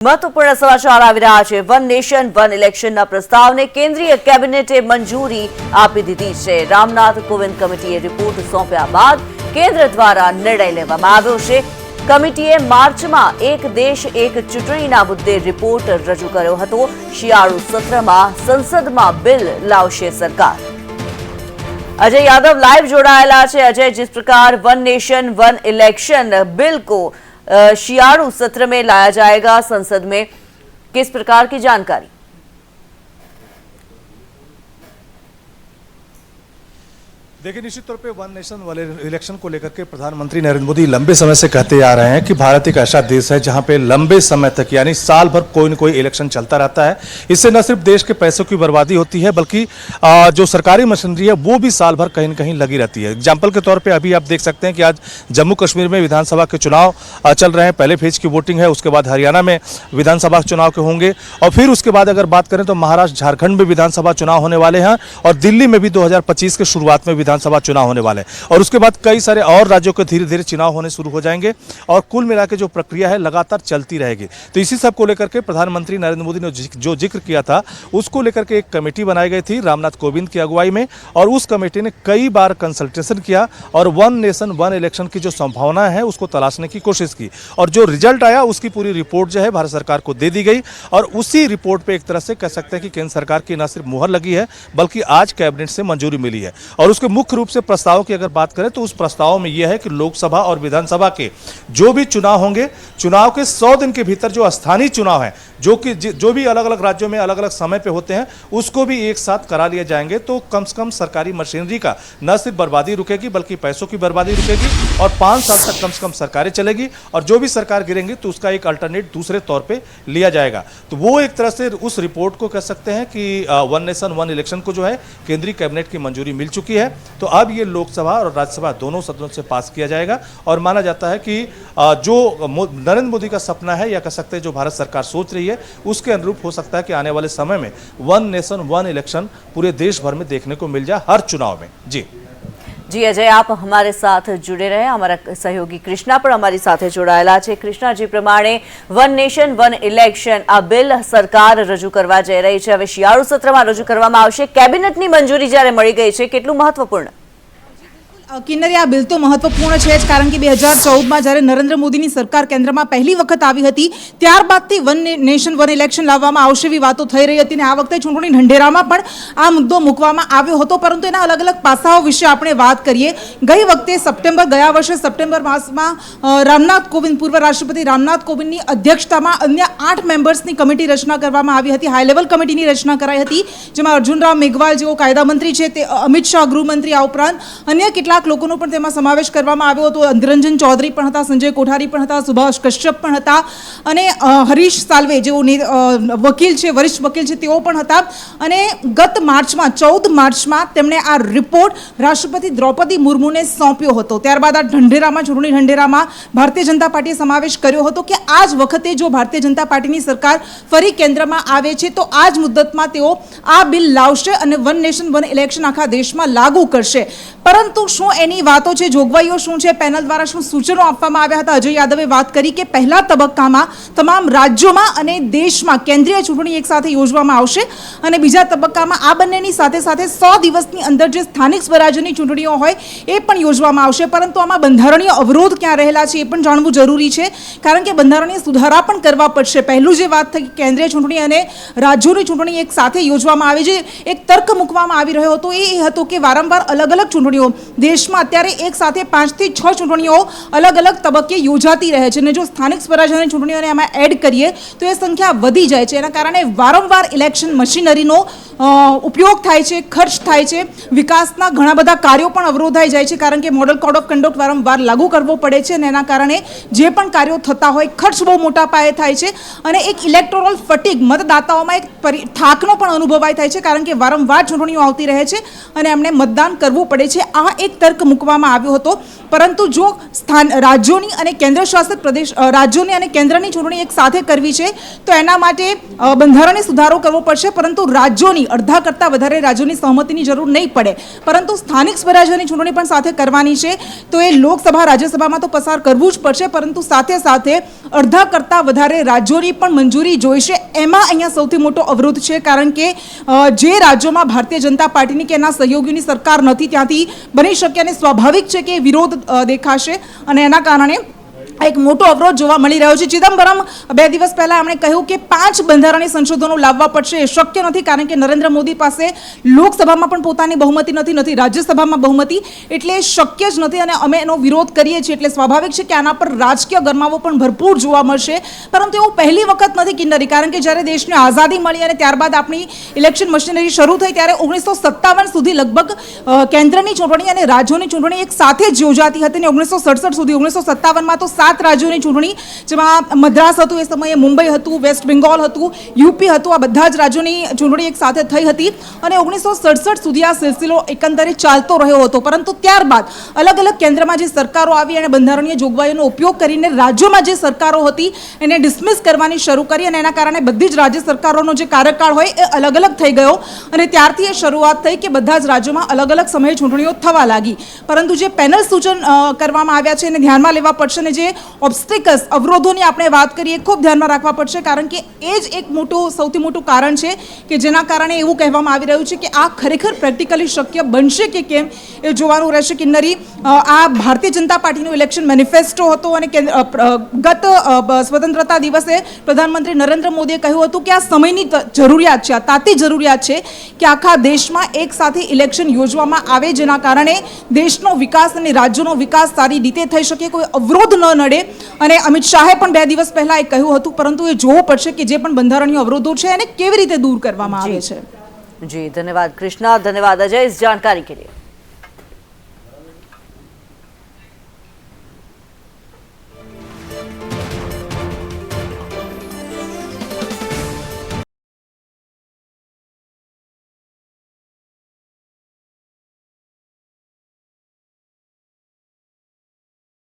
महत्वपूर्ण समाचार આવી રહ્યા છે। વન નેશન વન ઇલેક્શનના પ્રસ્તાવને કેન્દ્રીય કેબિનેટે મંજૂરી આપી દીધી છે। રામનાથ કોવિંદ કમિટીએ રિપોર્ટ સોંપ્યા બાદ કેન્દ્ર દ્વારા નિર્ણય લેવામાં આવ્યો છે। કમિટીએ માર્ચમાં એક દેશ એક ચૂંટણીના મુદ્દે રિપોર્ટ રજૂ કર્યો હતો। શિયાળુ સત્રમાં સંસદમાં બિલ લાવશે સરકાર। अजय यादव लाइव जोड़ाયેલા છે। अजय, जिस प्रकार one nation one election bill को शियाळु सत्र में लाया जाएगा संसद में, किस प्रकार की जानकारी? देखिए, निश्चित तौर पे वन नेशन वन इलेक्शन को लेकर के प्रधानमंत्री नरेंद्र मोदी लंबे समय से कहते आ रहे हैं कि भारत एक ऐसा देश है जहां पे लंबे समय तक यानी साल भर कोई न कोई इलेक्शन चलता रहता है। इससे न सिर्फ देश के पैसों की बर्बादी होती है बल्कि जो सरकारी मशीनरी है वो भी साल भर कहीं न कहीं लगी रहती है। एग्जाम्पल के तौर पर अभी आप देख सकते हैं कि आज जम्मू कश्मीर में विधानसभा के चुनाव चल रहे हैं। पहले फेज की वोटिंग है, उसके बाद हरियाणा में विधानसभा चुनाव के होंगे और फिर उसके बाद अगर बात करें तो महाराष्ट्र झारखंड में विधानसभा चुनाव होने वाले हैं और दिल्ली में भी 2025 के शुरुआत में विधानसभा चुनाव होने वाले हैं और उसके बाद कई सारे और राज्यों के धीरे धीरे चुनाव होने शुरू हो जाएंगे और कुल मिला के जो प्रक्रिया है लगातार चलती रहेगी। तो इसी सब को लेकर के प्रधानमंत्री नरेंद्र मोदी ने जो जिक्र किया था उसको लेकर के एक कमेटी बनाई गई थी रामनाथ कोविंद की अगुवाई में और उस कमेटी ने कई बार कंसल्टेशन किया और वन नेशन वन इलेक्शन की जो संभावना है उसको तलाशने की कोशिश की और जो रिजल्ट आया उसकी पूरी रिपोर्ट जो है भारत सरकार को दे दी गई और उसी रिपोर्ट पे एक तरह से कह सकते हैं कि केंद्र सरकार की न सिर्फ मुहर लगी है बल्कि आज कैबिनेट से मंजूरी मिली है। और उसके मुख्य रूप से प्रस्ताव की अगर बात करें तो उस प्रस्ताव में यह है कि लोकसभा और विधानसभा के जो भी चुनाव होंगे, चुनाव के 100 दिन के भीतर जो स्थानीय चुनाव है जो भी अलग अलग राज्यों में अलग अलग समय पे होते हैं उसको भी एक साथ करा लिए जाएंगे। तो कम से कम सरकारी मशीनरी का न सिर्फ बर्बादी रुकेगी बल्कि पैसों की बर्बादी रुकेगी और 5 साल तक कम से कम सरकारें चलेगी और जो भी सरकार गिरेंगी तो उसका एक अल्टरनेट दूसरे तौर पे लिया जाएगा। तो वो एक तरह से उस रिपोर्ट को कह सकते हैं कि वन नेशन वन इलेक्शन को जो है केंद्रीय कैबिनेट की मंजूरी मिल चुकी है। तो अब ये लोकसभा और राज्यसभा दोनों सदनों से पास किया जाएगा और माना जाता है कि जो नरेंद्र मोदी का सपना है या कह सकते हैं जो भारत सरकार सोच रही है उसके अनुरूप हो सकता है कि आने वाले समय में वन नेशन वन इलेक्शन पूरे देश भर में देखने को मिल जाए हर चुनाव में। जी अजय, आप हमारे साथ जुड़े रहे। हमारा सहयोगी कृष्णा पर हमारी साथ जोड़ाયેલા છે। कृष्णा, જે પ્રમાણે વન નેશન વન ઇલેક્શન આ બિલ સરકાર રજૂ કરવા જઈ રહી છે, હવે શિયાળુ સત્રમાં રજૂ કરવામાં આવશે। કેબિનેટની મંજૂરી જ્યારે મળી ગઈ છે, કેટલું મહત્વપૂર્ણ? કિન્નરી, આ બિલ તો મહત્વપૂર્ણ છે જ કારણ કે 2014માં જ્યારે નરેન્દ્ર મોદીની સરકાર કેન્દ્રમાં પહેલી વખત આવી હતી ત્યારબાદથી વન નેશન વન ઇલેક્શન લાવવામાં આવશે એવી વાતો થઈ રહી હતી અને આ વખતે ચૂંટણી ઢંઢેરામાં પણ આ મુદ્દો મૂકવામાં આવ્યો હતો। પરંતુ એના અલગ અલગ પાસાઓ વિશે આપણે વાત કરીએ। ગઈ વખતે ગયા વર્ષે સપ્ટેમ્બર માસમાં પૂર્વ રાષ્ટ્રપતિ રામનાથ કોવિંદની અધ્યક્ષતામાં અન્ય 8 મેમ્બર્સની કમિટી રચના કરવામાં આવી હતી। હાઈ લેવલ કમિટીની રચના કરાઈ હતી જેમાં અર્જુનરામ મેઘવાલ જેઓ કાયદા મંત્રી છે, તે અમિત શાહ ગૃહમંત્રી, આ ઉપરાંત અન્ય કેટલાક લોકોનો પણ તેમાં સમાવેશ કરવામાં આવ્યો હતો। નિરંજન ચૌધરી પણ હતા, સંજય કોઠારી પણ હતા, સુભાષ કશ્યપ પણ હતા અને હરીશ સાલ્વે જેઓ વકીલ છે, વરિષ્ઠ વકીલ છે, તેઓ પણ હતા। અને ગત માર્ચમાં 14 માર્ચમાં તેમણે આ રિપોર્ટ રાષ્ટ્રપતિ દ્રૌપદી મુર્મુને સોંપ્યો હતો। ત્યારબાદ આ ચૂંટણી ઢંઢેરામાં ભારતીય જનતા પાર્ટીએ સમાવેશ કર્યો હતો કે આ જ વખતે જો ભારતીય જનતા પાર્ટીની સરકાર ફરી કેન્દ્રમાં આવે છે તો આ જ મુદ્દતમાં તેઓ આ બિલ લાવશે અને વન નેશન વન ઇલેક્શન આખા દેશમાં લાગુ કરશે। પરંતુ શું એની વાતો છે, જોગવાઈઓ શું છે, પેનલ દ્વારા શું સૂચનો આપવામાં આવ્યા હતા? અજય યાદવે વાત કરી કે પહેલા તબક્કામાં તમામ રાજ્યોમાં અને દેશમાં કેન્દ્રીય ચૂંટણી એક સાથે યોજવામાં આવશે અને બીજા તબક્કામાં આ બંનેની સાથે સાથે 100 દિવસની અંદર જે સ્થાનિક સ્વરાજ્યની ચૂંટણીઓ હોય એ પણ યોજવામાં આવશે। પરંતુ આમાં બંધારણીય અવરોધ ક્યાં રહેલા છે એ પણ જાણવું જરૂરી છે કારણ કે બંધારણીય સુધારા પણ કરવા પડશે। પહેલું જે વાત થઈ કેન્દ્રીય ચૂંટણી અને રાજ્યોની ચૂંટણી એક સાથે યોજવામાં આવે છે, એક તર્ક મૂકવામાં આવી રહ્યો હતો એ હતો કે વારંવાર અલગ અલગ ચૂંટણીઓ દેશમાં અત્યારે એક સાથે 5 થી 6 ચૂંટણીઓ અલગ અલગ તબક્કે યોજાતી રહે છે અને જો સ્થાનિક સ્વરાજ્યની ચૂંટણીઓને આમાં એડ કરીએ તો એ સંખ્યા વધી જાય છે। એના કારણે વારંવાર ઇલેક્શન મશીનરીનો ઉપયોગ થાય છે, ખર્ચ થાય છે, વિકાસના ઘણા બધા કાર્યો પણ અવરોધાઈ જાય છે કારણ કે મોડલ કોડ ઓફ કન્ડક્ટ વારંવાર લાગુ કરવો પડે છે અને એના કારણે જે પણ કાર્યો થતા હોય ખર્ચ બહુ મોટા પાયે થાય છે અને એક ઇલેક્ટોરલ ફટીગ મતદાતાઓમાં એક થાકનો પણ અનુભવાય થાય છે કારણ કે વારંવાર ચૂંટણીઓ આવતી રહે છે અને એમને મતદાન કરવું પડે છે। આ એક તર્ક મૂકવામાં આવ્યો હતો પરંતુ જો રાજ્યોની અને કેન્દ્રશાસિત પ્રદેશ રાજ્યોની અને કેન્દ્રની ચૂંટણી એક સાથે કરવી છે તો એના માટે બંધારણીય સુધારો કરવો પડશે પરંતુ રાજ્યોની અડધા કરતાં વધારે રાજ્યોની સહમતિની જરૂર નહીં પડે, પરંતુ સ્થાનિક સ્વરાજ્યની ચૂંટણી પણ સાથે કરવાની છે, તો એ લોકસભા રાજ્યસભામાં તો પસાર કરવું જ પડશે, પરંતુ સાથે સાથે અડધા કરતાં વધારે રાજ્યોની પણ મંજૂરી જોઈશે. એમાં અહીંયા સૌથી મોટો અવરોધ છે, કારણ કે જે રાજ્યોમાં ભારતીય જનતા પાર્ટીની કે એના સહયોગીની સરકાર નથી, ત્યાંથી બની શકે અને સ્વાભાવિક છે કે વિરોધ દેખાશે, અને એના કારણે એક મોટો અવરોધ જોવા મળી રહ્યો છે. ચિદમ્બરમ 2 દિવસ પહેલા એમણે કહ્યું કે 5 બંધારણીય સંશોધનો લાવવા પડશે. એ શક્ય નથી, કારણ કે નરેન્દ્ર મોદી પાસે લોકસભામાં પણ પોતાની બહુમતી નથી, રાજ્યસભામાં બહુમતી, એટલે શક્ય જ નથી અને અમે એનો વિરોધ કરીએ છીએ. એટલે સ્વાભાવિક છે કે આના પર રાજકીય ગરમાવો પણ ભરપૂર જોવા મળશે. પરંતુ એવું પહેલી વખત નથી કિન્નરી, કારણ કે જ્યારે દેશને આઝાદી મળી અને ત્યારબાદ આપણી ઇલેક્શન મશીનરી શરૂ થઈ ત્યારે 1957 સુધી લગભગ કેન્દ્રની ચૂંટણી અને રાજ્યોની ચૂંટણી એક સાથે જ યોજાતી હતી, અને 1967 સુધી 1957માં તો 7 રાજ્યોની ચૂંટણી, જેમાં મદ્રાસ હતું, એ સમયે મુંબઈ હતું, વેસ્ટ બેંગોલ હતું, યુપી હતું, આ બધા જ રાજ્યોની ચૂંટણી એક સાથે થઈ હતી, અને 1967 સુધી આ સિલસિલો એકંદરે ચાલતો રહ્યો હતો. પરંતુ ત્યારબાદ અલગ અલગ કેન્દ્રમાં જે સરકારો આવી અને બંધારણીય જોગવાઈઓનો ઉપયોગ કરીને રાજ્યોમાં જે સરકારો હતી એને ડિસમિસ કરવાની શરૂ કરી, અને એના કારણે બધી જ રાજ્ય સરકારોનો જે કાર્યકાળ હોય એ અલગ અલગ થઈ ગયો, અને ત્યારથી એ શરૂઆત થઈ કે બધા જ રાજ્યોમાં અલગ અલગ સમયે ચૂંટણીઓ થવા લાગી. પરંતુ જે પેનલ સૂચન કરવામાં આવ્યા છે એને ધ્યાનમાં લેવા પડશે, અને જે ઓબ્સ્ટિકલ્સ, અવરોધોની આપણે વાત કરીએ, ખૂબ ધ્યાનમાં રાખવા પડશે, કારણ કે એ જ એક સૌથી મોટું કારણ છે કે જેના કારણે એવું કહેવામાં આવી રહ્યું છે કે આ ખરેખર પ્રેક્ટિકલી શક્ય બનશે કે કેમ એ જોવાનું રહેશે. કિન્નરી, આ ભારતીય જનતા પાર્ટીનો ઇલેક્શન મેનિફેસ્ટો હતો, અને ગત સ્વતંત્રતા દિવસે પ્રધાનમંત્રી નરેન્દ્ર મોદીએ કહ્યું હતું કે આ સમયની જરૂરિયાત છે, આ તાતી જરૂરિયાત છે કે આખા દેશમાં એક સાથે ઇલેક્શન યોજવામાં આવે, જેના કારણે દેશનો વિકાસ અને રાજ્યોનો વિકાસ સારી રીતે થઈ શકે, કોઈ અવરોધ ન નડે. અને અમિત શાહે પણ 2 દિવસ પહેલા એ કહ્યું હતું, પરંતુ એ જોવું પડશે કે જે પણ બંધારણીય અવરોધો છે એને કેવી રીતે દૂર કરવામાં આવે છે. જી, ધન્યવાદ કૃષ્ણા, ધન્યવાદ અજય इस जानकारी के लिए.